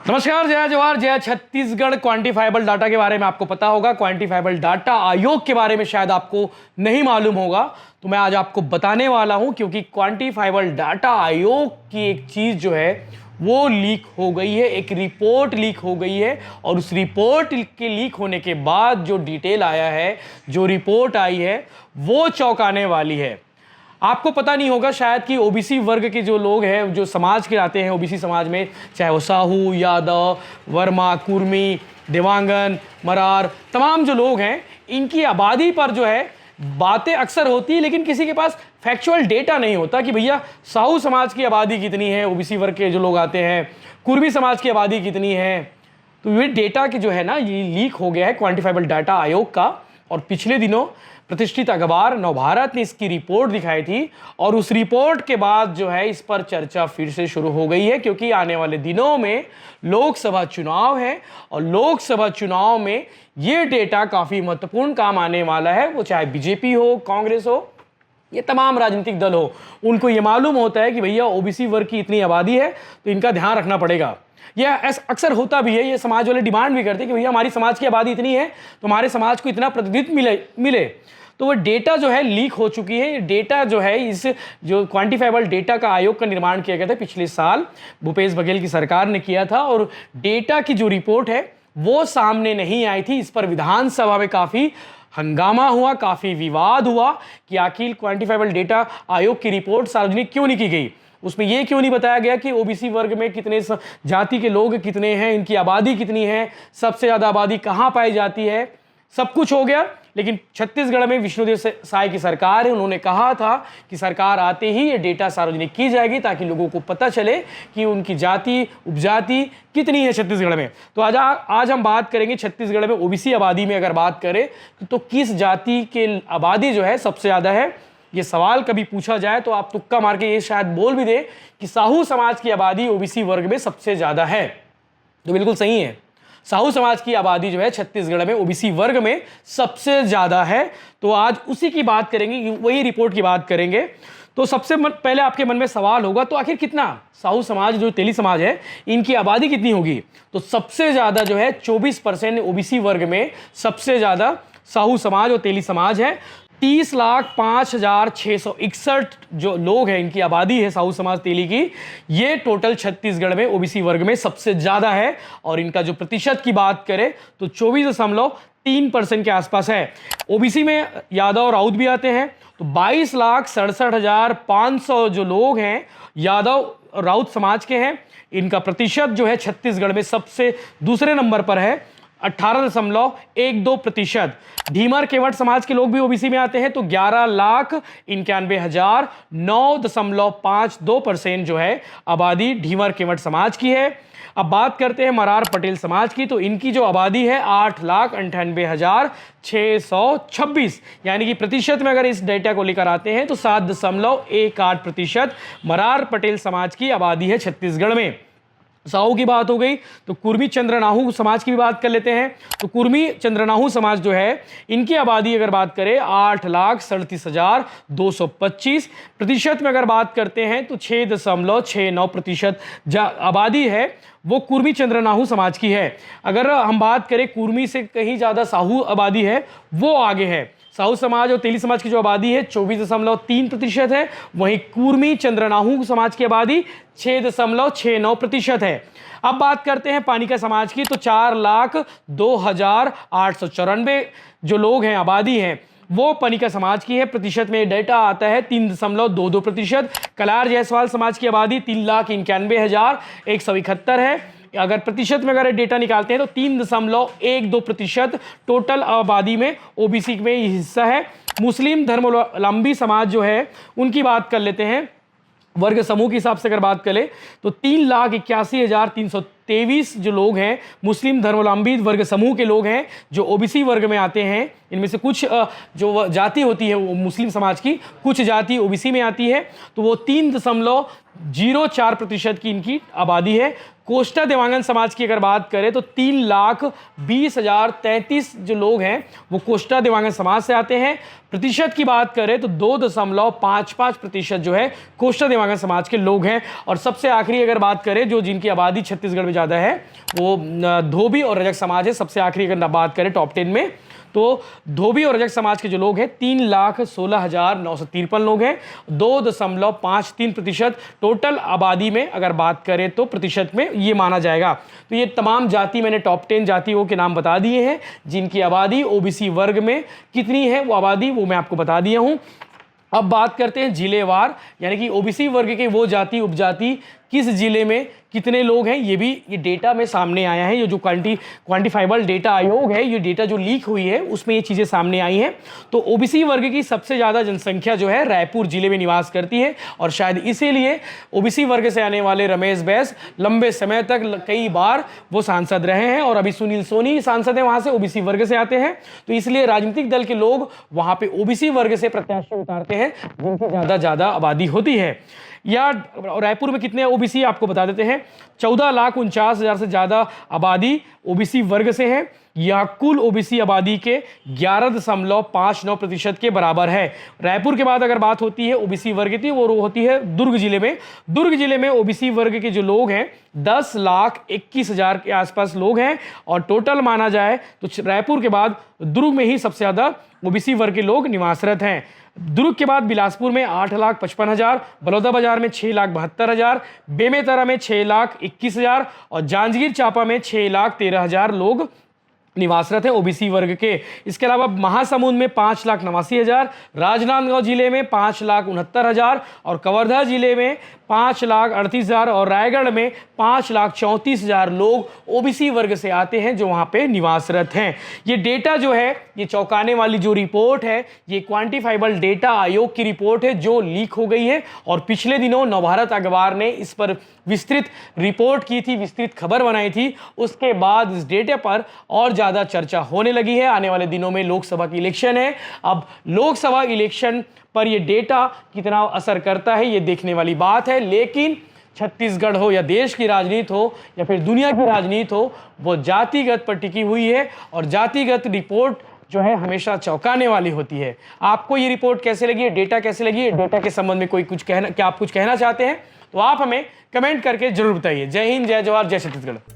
नमस्कार, जय जवाहर, जय छत्तीसगढ़। क्वांटिफाइबल डाटा के बारे में आपको पता होगा, क्वांटिफाइबल डाटा आयोग के बारे में शायद आपको नहीं मालूम होगा, तो मैं आज आपको बताने वाला हूं। क्योंकि क्वांटिफाइबल डाटा आयोग की एक चीज जो है वो लीक हो गई है, एक रिपोर्ट लीक हो गई है। और उस रिपोर्ट के लीक होने के बाद जो डिटेल आया है, जो रिपोर्ट आई है, वो चौंकाने वाली है। आपको पता नहीं होगा शायद कि ओबीसी वर्ग के जो लोग हैं, जो समाज के आते हैं ओबीसी समाज में, चाहे वो साहू, यादव, वर्मा, कुर्मी, देवांगन, मरार, तमाम जो लोग हैं, इनकी आबादी पर जो है बातें अक्सर होती है, लेकिन किसी के पास फैक्चुअल डेटा नहीं होता कि भैया साहू समाज की आबादी कितनी है, ओबीसी वर्ग के जो लोग आते हैं, कुर्मी समाज की आबादी कितनी है। तो ये डेटा की जो है ना, ये लीक हो गया है क्वांटिफाइबल डाटा आयोग का। और पिछले दिनों प्रतिष्ठित अखबार नवभारत ने इसकी रिपोर्ट दिखाई थी, और उस रिपोर्ट के बाद जो है इस पर चर्चा फिर से शुरू हो गई है। क्योंकि आने वाले दिनों में लोकसभा चुनाव है, और लोकसभा चुनाव में ये डेटा काफ़ी महत्वपूर्ण काम आने वाला है। वो चाहे बीजेपी हो, कांग्रेस हो, ये तमाम राजनीतिक दल हो, उनको ये मालूम होता है कि भैया ओबीसी वर्ग की इतनी आबादी है, तो इनका ध्यान रखना पड़ेगा। यह अक्सर होता भी है, ये समाज वाले डिमांड भी करते हैं कि भैया हमारी समाज की आबादी इतनी है, तो हमारे समाज को इतना प्रतिनिधित्व मिले। तो वो डेटा जो है लीक हो चुकी है। ये डेटा जो है, इस जो क्वांटिफाइबल डेटा का आयोग का निर्माण किया गया था पिछले साल, भूपेश बघेल की सरकार ने किया था, और डेटा की जो रिपोर्ट है वो सामने नहीं आई थी। इस पर विधानसभा में काफ़ी हंगामा हुआ, काफ़ी विवाद हुआ कि आखिर क्वांटिफाइबल डेटा आयोग की रिपोर्ट सार्वजनिक क्यों नहीं की गई। उसमें यह क्यों नहीं बताया गया कि ओबीसी वर्ग में कितने जाति के लोग कितने हैं, इनकी आबादी कितनी है, सबसे ज़्यादा आबादी कहाँ पाई जाती है। सब कुछ हो गया, लेकिन छत्तीसगढ़ में विष्णुदेव साय की सरकार है, उन्होंने कहा था कि सरकार आते ही ये डेटा सार्वजनिक की जाएगी, ताकि लोगों को पता चले कि उनकी जाति, उपजाति कितनी है छत्तीसगढ़ में। तो आज हम बात करेंगे छत्तीसगढ़ में ओबीसी आबादी में अगर बात करें तो किस जाति के आबादी जो है सबसे ज़्यादा है। ये सवाल कभी पूछा जाए तो आप तुक्का मार के ये शायद बोल भी दे कि साहू समाज की आबादी ओबीसी वर्ग में सबसे ज़्यादा है। तो बिल्कुल सही है, साहू समाज की आबादी जो है छत्तीसगढ़ में ओबीसी वर्ग में सबसे ज़्यादा है। तो आज उसी की बात करेंगे, वही रिपोर्ट की बात करेंगे। तो सबसे पहले आपके मन में सवाल होगा, तो आखिर कितना साहू समाज, जो तेली समाज है, इनकी आबादी कितनी होगी। तो सबसे ज़्यादा जो है 24% ओबीसी वर्ग में सबसे ज़्यादा साहू समाज और तेली समाज है। 30,05,661 जो लोग हैं, इनकी आबादी है साहू समाज तेली की। ये टोटल छत्तीसगढ़ में ओबीसी वर्ग में सबसे ज़्यादा है। और इनका जो प्रतिशत की बात करें तो 24.3% के आसपास है। ओबीसी में यादव और राउत भी आते हैं। तो 22,67,500 जो लोग हैं यादव राउत समाज के हैं। इनका प्रतिशत जो है छत्तीसगढ़ में सबसे दूसरे नंबर पर है, 18.12%। ढीमर केवट समाज के लोग भी ओबीसी में आते हैं। तो 11,91,009.52% जो है आबादी ढीमर केवट समाज की है। अब बात करते हैं मरार पटेल समाज की। तो इनकी जो आबादी है 8,98,626, यानी कि प्रतिशत में अगर इस डेटा को लेकर आते हैं तो 7.18% मरार पटेल समाज की आबादी है छत्तीसगढ़ में। साहू की बात हो गई, तो कुर्मी चंद्रनाहू समाज की भी बात कर लेते हैं। तो कुर्मी चंद्रनाहू समाज जो है, इनकी आबादी अगर बात करें 8,37,225। प्रतिशत में अगर बात करते हैं तो 6.69% आबादी है वो कुर्मी चंद्रनाहू समाज की है। अगर हम बात करें कुर्मी से कहीं ज़्यादा साहू आबादी है, वो आगे है। साहू समाज और तेली समाज की जो आबादी है 24.3% है, वहीं कुर्मी चंद्रनाहू समाज की आबादी 6.69% है। अब बात करते हैं पानिका समाज की। तो 4,02,894 जो लोग हैं, आबादी हैं, वो पानिका समाज की है। प्रतिशत में डेटा आता है 3.22%। कलार जायसवाल समाज की आबादी 3,91,171 है। अगर प्रतिशत में अगर डेटा निकालते हैं तो 3.12% टोटल आबादी में ओबीसी में हिस्सा है। मुस्लिम धर्मावलंबी समाज जो है, उनकी बात कर लेते हैं। वर्ग समूह के हिसाब से अगर बात करें तो 3,81,323 जो लोग हैं मुस्लिम धर्मावलंबी वर्ग समूह के लोग हैं, जो ओबीसी वर्ग में आते हैं। इनमें से कुछ जो जाति होती है वो मुस्लिम समाज की, कुछ जाति ओबीसी में आती है। तो वो 3.04% की इनकी आबादी है। कोस्टा देवांगन समाज की अगर बात करें तो 3,20,033 जो लोग हैं वो कोस्टा देवांगन समाज से आते हैं। प्रतिशत की बात करें तो 2.55% जो है कोस्टा देवांगन समाज के लोग हैं। और सबसे आखिरी अगर बात करें जो जिनकी आबादी छत्तीसगढ़ में ज़्यादा है वो धोबी और रजक समाज है। सबसे आखिरी अगर बात करें टॉप 10 में, तो धोबी और रजक समाज के जो लोग हैं 3,16,953 लोग हैं। 2.53% टोटल आबादी में अगर बात करें तो प्रतिशत में ये माना जाएगा। तो ये तमाम जाति मैंने टॉप 10 जातियों के नाम बता दिए हैं जिनकी आबादी ओबीसी वर्ग में कितनी है वो आबादी वो मैं आपको बता दिया हूँ। अब बात करते हैं जिलेवार, यानी कि ओबीसी वर्ग के वो जाति उपजाति किस जिले में कितने लोग हैं, ये डेटा में सामने आया है। ये जो क्वांटिफाइबल डेटा आयोग है, ये डेटा जो लीक हुई है उसमें ये चीज़ें सामने आई हैं। तो ओबीसी वर्ग की सबसे ज़्यादा जनसंख्या जो है रायपुर जिले में निवास करती है और शायद इसीलिए ओबीसी वर्ग से आने वाले रमेश बैस लंबे समय तक कई बार वो सांसद रहे हैं और अभी सुनील सोनी सांसद हैं वहाँ से, ओबीसी वर्ग से आते हैं। तो इसलिए राजनीतिक दल के लोग वहाँ पे ओबीसी वर्ग से प्रत्याशी उतारते हैं जिनकी ज़्यादा आबादी होती है। या रायपुर में कितने ओबीसी आपको बता देते हैं, 14,49,000 से ज़्यादा आबादी ओबीसी वर्ग से है। यह कुल ओबीसी आबादी के 11.59% के बराबर है। रायपुर के बाद अगर बात होती है ओबीसी वर्ग की, वो होती है दुर्ग जिले में। दुर्ग जिले में ओबीसी वर्ग के जो लोग हैं 10,21,000 के आसपास लोग हैं और टोटल माना जाए तो रायपुर के बाद दुर्ग में ही सबसे ज़्यादा ओबीसी वर्ग के लोग निवासरत हैं। दुर्ग के बाद बिलासपुर में 8,55,000, बलौदाबाजार में 6,72,000, बेमेतरा में 6,21,000 और जांजगीर चांपा में 6,13,000 लोग निवासरत हैं ओबीसी वर्ग के। इसके अलावा महासमुंद में 5,89,000, राजनांदगांव जिले में 5,69,000 और कवर्धा जिले में 5,38,000 और रायगढ़ में 5,34,000 लोग ओबीसी वर्ग से आते हैं जो वहाँ पे निवासरत हैं। ये डेटा जो है, ये चौंकाने वाली जो रिपोर्ट है, ये क्वांटिफाइबल डेटा आयोग की रिपोर्ट है जो लीक हो गई है और पिछले दिनों नवभारत अखबार ने इस पर विस्तृत रिपोर्ट की थी, विस्तृत खबर बनाई थी। उसके बाद इस डेटा पर और ज़्यादा चर्चा होने लगी है। आने वाले दिनों में लोकसभा की इलेक्शन है। अब लोकसभा इलेक्शन पर ये डेटा कितना असर करता है ये देखने वाली बात है। लेकिन छत्तीसगढ़ हो या देश की राजनीति हो या फिर दुनिया की राजनीति हो, वो जातिगत पर टिकी हुई है और जातिगत रिपोर्ट जो है हमेशा चौंकाने वाली होती है। आपको ये रिपोर्ट कैसे लगी, डेटा कैसे लगी, डेटा के संबंध में क्या आप कुछ कहना चाहते हैं तो आप हमें कमेंट करके जरूर बताइए। जय हिंद, जय जवाहर, जय छत्तीसगढ़।